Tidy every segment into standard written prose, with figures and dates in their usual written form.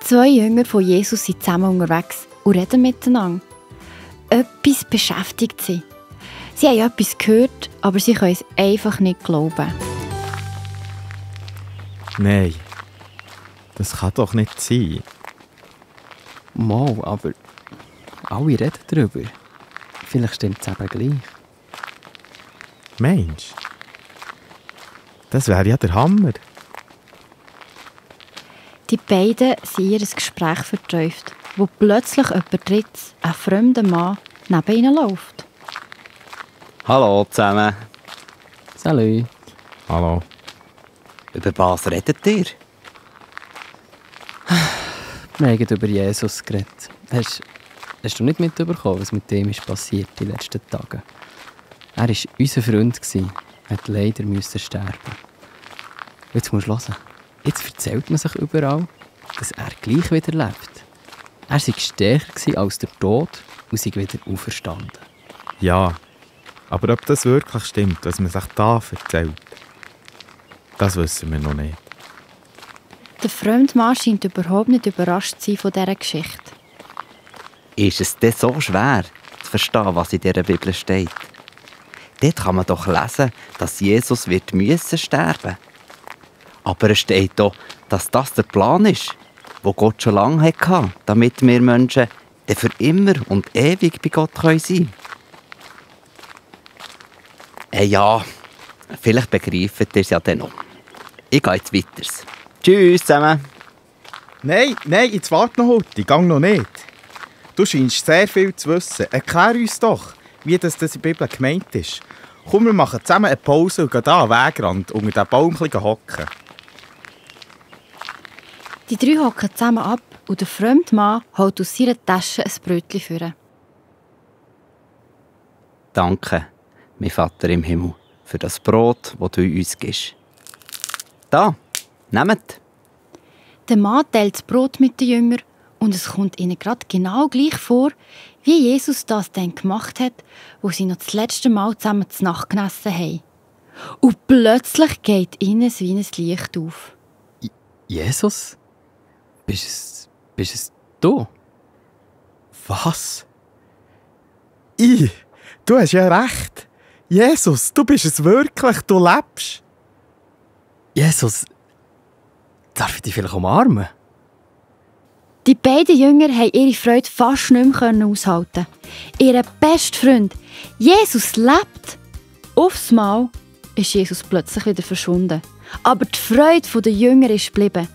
2 Jünger von Jesus sind zusammen unterwegs und reden miteinander. Etwas beschäftigt sie. Sie haben etwas gehört, aber sie können es einfach nicht glauben. Nein, das kann doch nicht sein. Mal, aber alle reden darüber. Vielleicht stimmt es eben gleich. Mensch, das wäre ja der Hammer. Die beiden sind in ihr Gespräch vertieft, wo plötzlich jemand Drittes, ein fremder Mann, neben ihnen läuft. Hallo zusammen. Salut. Hallo. Über was redet ihr? Wir haben über Jesus geredet. Hast du nicht mitbekommen, was mit dem ist passiert in den letzten Tagen? Er war unser Freund, hat leider sterben. Jetzt musst du hören. Jetzt erzählt man sich überall, dass er gleich wieder lebt. Er sei stärker als der Tod und sei wieder auferstanden. Ja, aber ob das wirklich stimmt, was man sich da erzählt, das wissen wir noch nicht. Der fremde Mann scheint überhaupt nicht überrascht zu sein von dieser Geschichte. Ist es denn so schwer zu verstehen, was in dieser Bibel steht? Dort kann man doch lesen, dass Jesus wird müssen sterben. Aber es steht auch, dass das der Plan ist, den Gott schon lange hatte, damit wir Menschen für immer und ewig bei Gott sein können. Ja, vielleicht begreift ihr es ja dann noch. Ich gehe jetzt weiter. Tschüss zusammen. Nein, jetzt warte noch heute, gang noch nicht. Du scheinst sehr viel zu wissen. Erklär uns doch, wie das in der Bibel gemeint ist. Komm, wir machen zusammen eine Pause und gehen hier am Wegrand unter diesen Baum hocken. Die 3 hocken zusammen ab und der fremde Mann holt aus seiner Tasche ein Brötchen vor. Danke, mein Vater im Himmel, für das Brot, das du uns gibst. Da, nehmt. Der Mann teilt das Brot mit den Jüngern und es kommt ihnen gerade genau gleich vor, wie Jesus das dann gemacht hat, wo sie noch das letzte Mal zusammen zu Nacht gegessen haben. Und plötzlich geht ihnen wie ein Licht auf. Jesus? Bist es du? Was? Du hast ja recht. Jesus, du bist es wirklich, du lebst. Jesus, darf ich dich vielleicht umarmen? Die beiden Jünger haben ihre Freude fast nicht mehr aushalten. Ihr bester Freund, Jesus, lebt. Aufs Mal ist Jesus plötzlich wieder verschwunden. Aber die Freude der Jünger ist geblieben.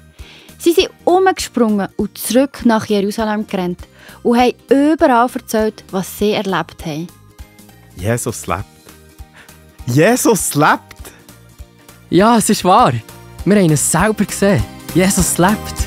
Sie sind umgesprungen und zurück nach Jerusalem gerannt und haben überall erzählt, was sie erlebt haben. Jesus lebt. Jesus lebt! Ja, es ist wahr. Wir haben es selber gesehen. Jesus lebt.